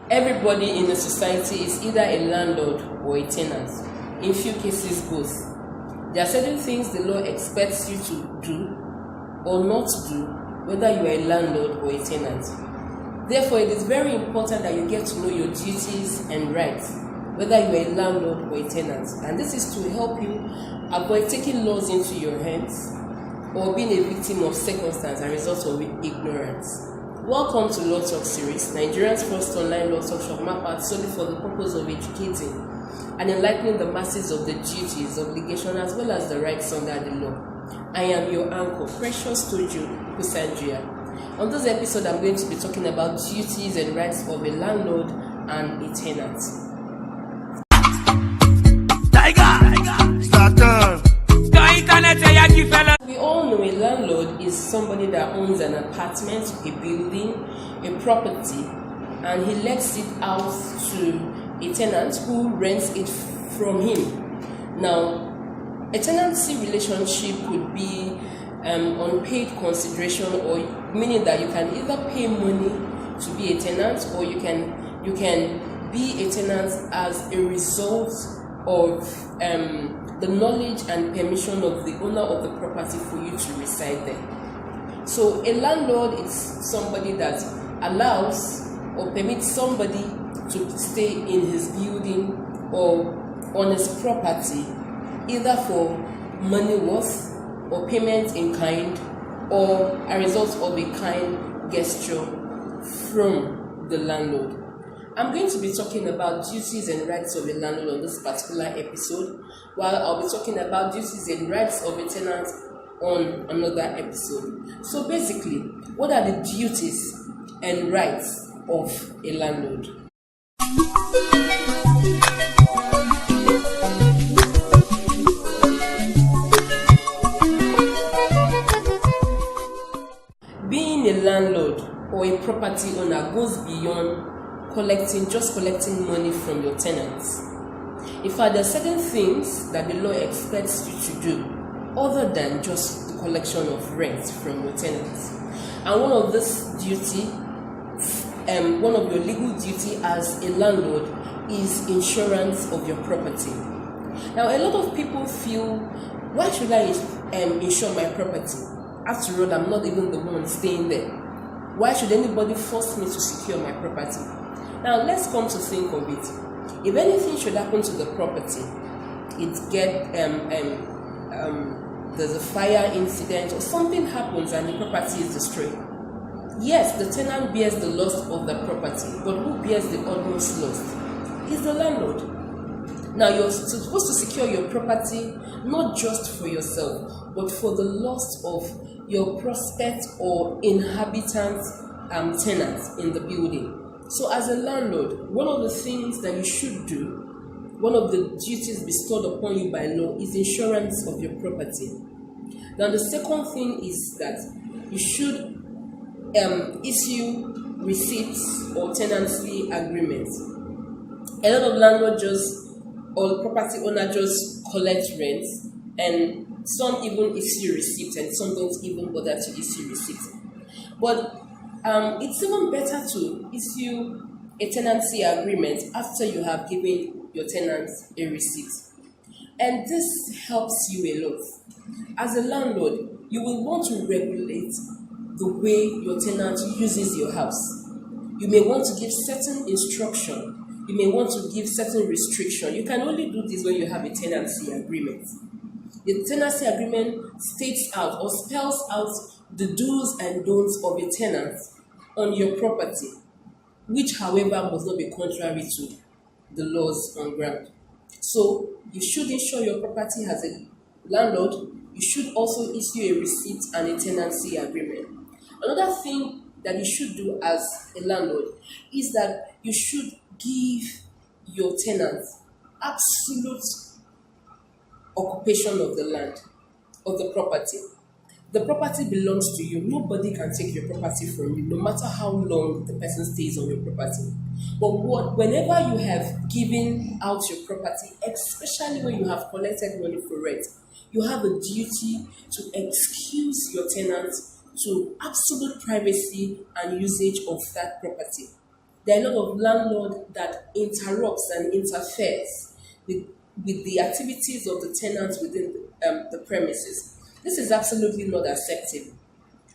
Everybody in a society is either a landlord or a tenant. In few cases, both. There are certain things the law expects you to do or not do, whether you are a landlord or a tenant. Therefore, it is very important that you get to know your duties and rights, whether you are a landlord or a tenant. And this is to help you avoid taking laws into your hands or being a victim of circumstance and results of ignorance. Welcome to Law Talk series, Nigeria's first online law talk show mapped out solely for the purpose of educating and enlightening the masses of the duties, obligation, as well as the rights under the law. I am your anchor, Precious Toju Kusandria. On this episode, I'm going to be talking about duties and rights of a landlord and a tenant. We all know a landlord is somebody that owns an apartment, a building, a property, and he lets it out to a tenant who rents it from him. Now, a tenancy relationship could be unpaid consideration, or meaning that you can either pay money to be a tenant, or you can be a tenant as a result of the knowledge and permission of the owner of the property for you to reside there. So a landlord is somebody that allows or permits somebody to stay in his building or on his property, either for money worth or payment in kind, or a result of a kind gesture from the landlord. I'm going to be talking about duties and rights of a landlord on this particular episode, while I'll be talking about duties and rights of a tenant on another episode. So basically, what are the duties and rights of a landlord? Being a landlord or a property owner goes beyond collecting money from your tenants. In fact, there are certain things that the law expects you to do other than just the collection of rent from your tenants. And one of your legal duty as a landlord is insurance of your property. Now, a lot of people feel, why should I insure my property? After all, I'm not even the one staying there. Why should anybody force me to secure my property? Now, let's come to think of it. If anything should happen to the property, there's a fire incident or something happens and the property is destroyed. Yes, the tenant bears the loss of the property, but who bears the utmost loss? Is the landlord. Now, you're supposed to secure your property not just for yourself, but for the loss of your prospect or inhabitants tenants in the building. So as a landlord, one of the things that you should do, one of the duties bestowed upon you by law, is insurance of your property. Now, the second thing is that you should issue receipts or tenancy agreements. A lot of landlords or property owner just collect rents, and some even issue receipts, and some don't even bother to issue receipts. But it's even better to issue a tenancy agreement after you have given your tenants a receipt. And this helps you a lot. As a landlord, you will want to regulate the way your tenant uses your house. You may want to give certain instruction. You may want to give certain restriction. You can only do this when you have a tenancy agreement. The tenancy agreement states out or spells out the do's and don'ts of a tenant on your property, which, however, must not be contrary to the laws on ground. So, you should insure your property as a landlord. You should also issue a receipt and a tenancy agreement. Another thing that you should do as a landlord is that you should give your tenants absolute occupation of the land, of the property. The property belongs to you. Nobody can take your property from you, no matter how long the person stays on your property. But whenever you have given out your property, especially when you have collected money for rent, you have a duty to excuse your tenants to absolute privacy and usage of that property. There are a lot of landlord that interrupts and interferes with, with the activities of the tenants within the premises. This is absolutely not acceptable.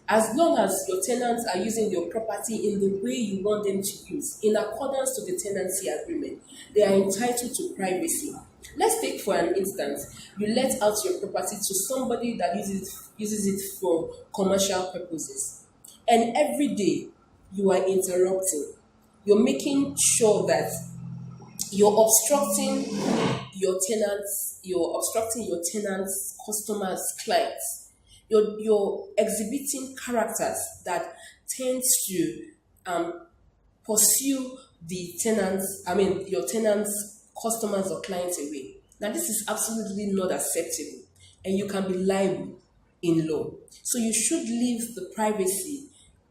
As long as your tenants are using your property in the way you want them to use, in accordance to the tenancy agreement, they are entitled to privacy. Let's take for an instance, you let out your property to somebody that uses it for commercial purposes. And every day you are interrupting. You're making sure that you're obstructing your tenants, customers, clients. You're exhibiting characters that tends to pursue the tenants, I mean your tenants, customers or clients away. Now this is absolutely not acceptable and you can be liable in law. So you should leave the privacy,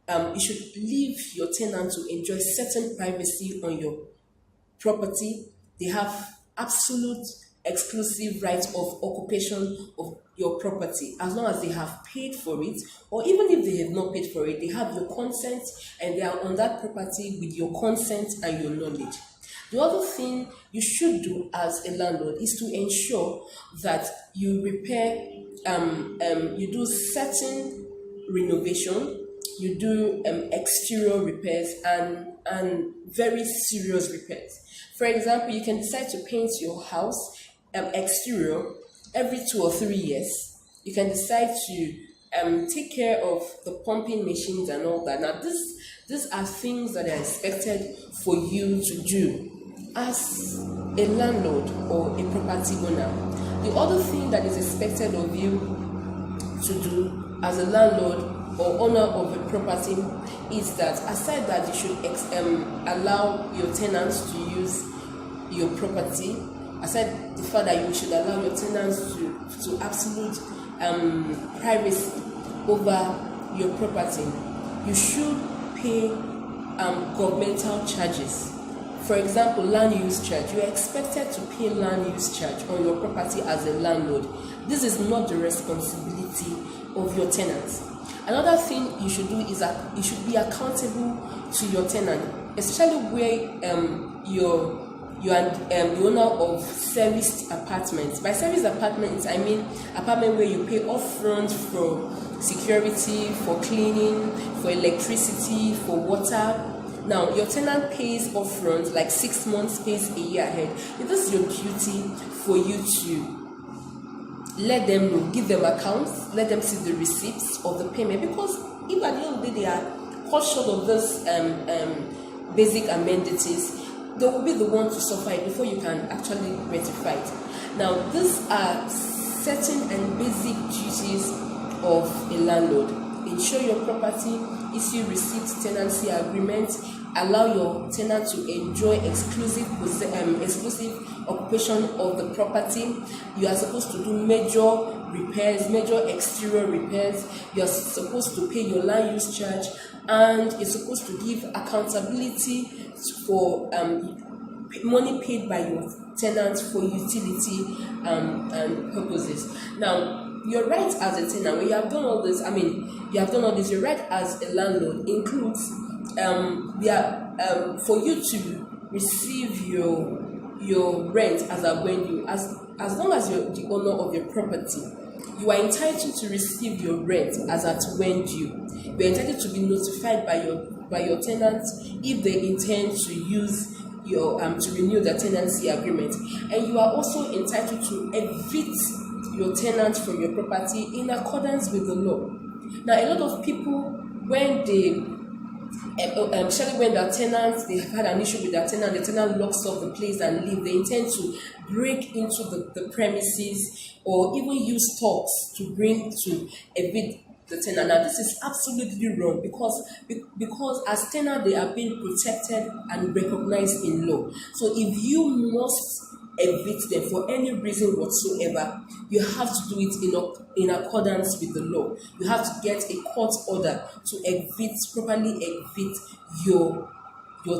you should leave your tenant to enjoy certain privacy on your property. They have absolute exclusive right of occupation of your property as long as they have paid for it, or even if they have not paid for it, they have your consent and they are on that property with your consent and your knowledge. The other thing you should do as a landlord is to ensure that you repair, you do certain renovation, you do exterior repairs and very serious repairs. For example, you can decide to paint your house exterior every 2 or 3 years. You can decide to take care of the pumping machines and all that. Now, these are things that are expected for you to do as a landlord or a property owner. The other thing that is expected of you to do as a landlord or owner of a property is that aside that you should allow your tenants to use your property, aside the fact that you should allow your tenants to absolute privacy over your property, you should pay governmental charges. For example, land use charge. You are expected to pay land use charge on your property as a landlord. This is not the responsibility of your tenants. Another thing you should do is that you should be accountable to your tenant, especially where you are the owner of serviced apartments. By serviced apartments, I mean apartment where you pay upfront for security, for cleaning, for electricity, for water. Now, your tenant pays upfront, like 6 months, pays a year ahead. It is your duty for you to let them know, give them accounts, let them see the receipts of the payment. Because if at the end of the day they are cut short of this basic amenities, they will be the one to suffer it before you can actually rectify it. Now, these are certain and basic duties of a landlord. Insure your property, issue receipt tenancy agreement, allow your tenant to enjoy exclusive occupation of the property. You are supposed to do major repairs, major exterior repairs. You are supposed to pay your land use charge, and you're supposed to give accountability for money paid by your tenants for utility and purposes. Now, your right as a tenant, when you have done all this, your right as a landlord includes for you to receive your rent as a when you as long as you're the owner of your property, you are entitled to receive your rent as at when due. You are entitled to be notified by your tenants if they intend to use your to renew the tenancy agreement, and you are also entitled to evict your tenant from your property in accordance with the law. Now, a lot of people, when they especially when their tenants, they have had an issue with their tenant, the tenant locks up the place and leave, they intend to break into the premises or even use stalks to evict the tenant. Now, this is absolutely wrong because as tenant they are being protected and recognized in law. So if you must evict them for any reason whatsoever, you have to do it in accordance with the law. You have to get a court order to properly evict your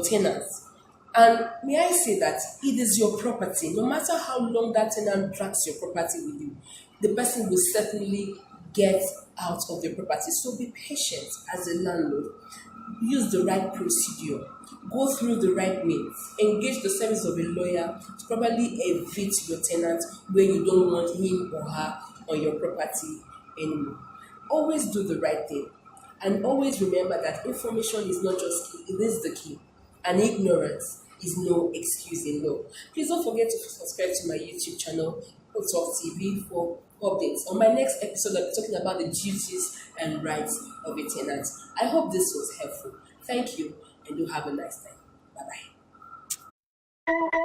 tenants. And may I say that it is your property. No matter how long that tenant drags your property with you, the person will certainly get out of your property. So be patient as a landlord. use the right procedure, go through the right means, engage the service of a lawyer to properly evict your tenant where you don't want him or her on your property anymore. Always do the right thing. And always remember that information is not just key, it is the key. And ignorance is no excuse in law. Please don't forget to subscribe to my YouTube channel, Talk TV, for updates. On my next episode, I'll be talking about the duties and rights of a tenant. I hope this was helpful. Thank you, and do have a nice time. Bye bye.